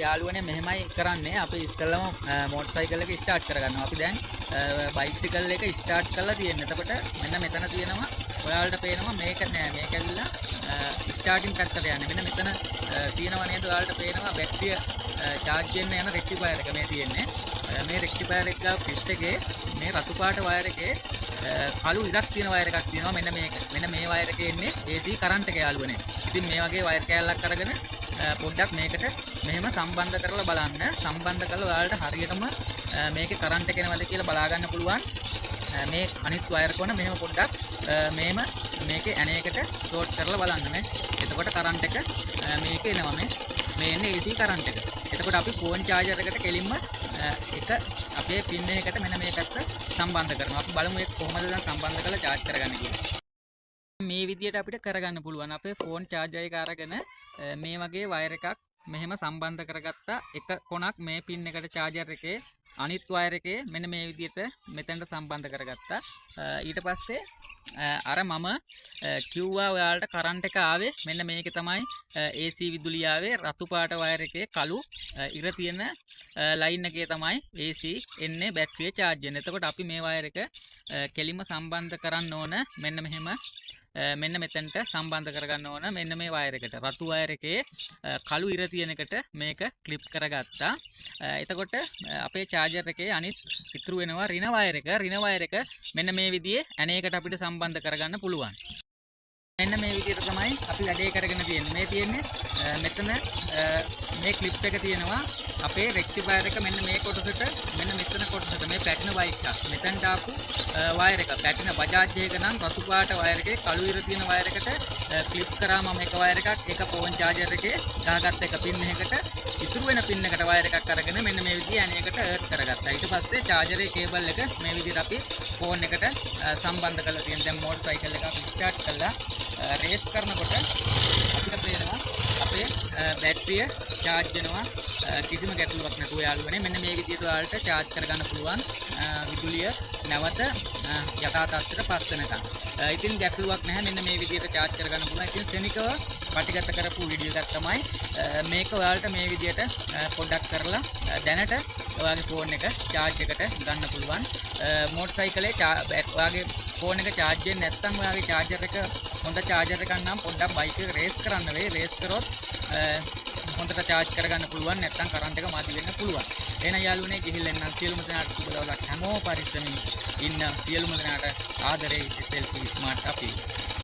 යාළුවනේ මෙහෙමයි කරන්නේ අපි ඉස්සෙල්ලම මෝටර් සයිකල් එක ස්ටාර්ට් කරගන්නවා. අපි දැන් බයිසිකල් එක ස්ටාර්ට් කරලා තියෙනවා. එතකොට මෙන්න මෙතන තියෙනවා ඔයාලට පේනවා මේක නෑ මේක ඇවිල්ලා ස්ටාර්ටින් පැත්තට යන්නේ. මෙන්න මෙතන තියෙනවා නේද ඔයාලට පේනවා බැටරිය charge වෙන්න යන රෙක්ටිෆයර් එක මේ තියෙන්නේ. මේ රෙක්ටිෆයර් එක ගාව පිස්ට් එකේ මේ රතු පාට වයර් එකේ කළු ඉරක් තියෙන වයර් එකක් තියෙනවා. මෙන්න මේක. මෙන්න මේ වයර් එකේ එන්නේ AC කරන්ට් එක යාළුවනේ. ඉතින් මේ වගේ වයර් කෑල්ලක් අරගෙන පොඩ්ඩක් මේකට මෙහෙම සම්බන්ධ කරලා බලන්න. සම්බන්ධ කරලා ඔයාලට හරියටම මේකේ කරන්ට් එක එනවද කියලා බලා ගන්න පුළුවන්. මේ අනිත් වයර් කොන මෙහෙම පොඩ්ඩක් මෙහෙම මේකේ ඇණයකට ෂෝට් කරලා බලන්න මේ. එතකොට කරන්ට් එක මේකේ එනවා මේ එන්නේ AC කරන්ට් එක. එතකොට අපි ෆෝන් charger එකට කෙලින්ම එක අපේ පින් එකකට මෙන්න මේ පැත්ත සම්බන්ධ කරනවා. අපි බලමු ඒක කොහොමද දැන් සම්බන්ධ කරලා charge කරගන්නේ කියලා. මේ විදියට අපිට කරගන්න පුළුවන්. අපේ ෆෝන් charger එක අරගෙන මේ වගේ වයර් එකක් මෙහෙම සම්බන්ධ කරගත්තා. එක කොනක් මේ පින් එකට charger එකේ අනිත් වයර් එකේ මෙන්න මේ විදියට මෙතනට සම්බන්ධ කරගත්තා. ඊට පස්සේ අර මම කිව්වා ඔයාලට කරන්ට් එක ආවේ මෙන්න මේකේ තමයි AC විදුලිය ආවේ රතු පාට වයර් එකේ කළු ඉර තියෙන ලයින් එකේ තමයි AC එන්නේ බැටරිය charge වෙන. එතකොට අපි මේ වයර් එක කෙලින්ම සම්බන්ධ කරන්න ඕන මෙන්න මෙහෙම මෙන්න මෙතනට සම්බන්ධ කරගන්න ඕන මෙන්න මේ වයර් එකට. රතු වයර් එකේ කළු ඉර තියෙන එකට මේක ක්ලිප් කරගත්තා. එතකොට අපේ charger එකේ අනිත් ඉතුරු වෙනවා රින වයර් එක. රින වයර් එක මෙන්න මේ විදිහේ ඇණයකට අපිට සම්බන්ධ කරගන්න පුළුවන්. මෙන්න මේ විදිහට තමයි අපි වැඩේ කරගෙන තියෙන්නේ. මේ තියෙන්නේ මෙතන මේ ක්ලිප් එක තියෙනවා අපේ රෙක්ටිෆයර් එක මෙන්න මේ කොටසට මෙන්න මෙතන කොටසට මේ පැටර්න වයිට් එක. මෙතනට ආපු වයර් එක පැටර්න බජාජ් එක නම් රතු පාට වයර් එකේ කළු ඉර තියෙන වයර් එකට ක්ලිප් කරා මම එක වයර් එකක් එක ෆෝන් charger එකේ දාගත්ත එක පින් එකකට ඉතුරු වෙන පින් එකට වයර් එකක් අරගෙන මෙන්න මේ විදිහේ ඇණයකට අර්ත් කරගත්තා. ඊට පස්සේ charger එකේ කේබල් එක මේ විදිහට අපි ෆෝන් එකට සම්බන්ධ කරලා තියෙන. දැන් මෝටර් සයිකල් එක අපි ස්ටාර්ට් කළා. රේස් කරනකොට අපිට පේනවා අපේ බැටරිය charge වෙනවා කිසිම ගැටලුවක් නැතුව යාළුවනේ. මෙන්න මේ විදිහට ඔයාලට charge කරගන්න පුළුවන් විදුලිය නැවත යථා තත්ත්වයට පත් වෙනකන්. ඉතින් ගැටලුවක් නැහැ. මෙන්න මේ විදිහට charge කරගන්න පුළුවන්. ඉතින් ශනිකව පටිගත කරපු වීඩියෝ එකක් තමයි මේක ඔයාලට මේ විදිහට පොඩ්ඩක් කරලා දැනට ඔයාගේ ෆෝන් එක charge එකට ගන්න පුළුවන්. මෝටර් සයිකලේ ඔයාගේ ෆෝන් එක charge වෙන්නේ නැත්නම් ඔයාගේ charger එක හොඳ charger එකක් නම් පොඩ්ඩක් බයික් එක රේස් කරන්න වෙයි. රේස් කරොත් හොඳට charge කරගන්න පුළුවන්. නැත්නම් කරන්ට් එක මදි වෙන්න පුළුවන්. එහෙනම් යාළුවනේ ගිහිල්ලා එන්න සියලුම දෙනාට සුබ දවසක්. හැමෝම පරිස්සමින් ඉන්න සියලුම දෙනාට ආදරේ SLP ස්මාර්ට් අපේ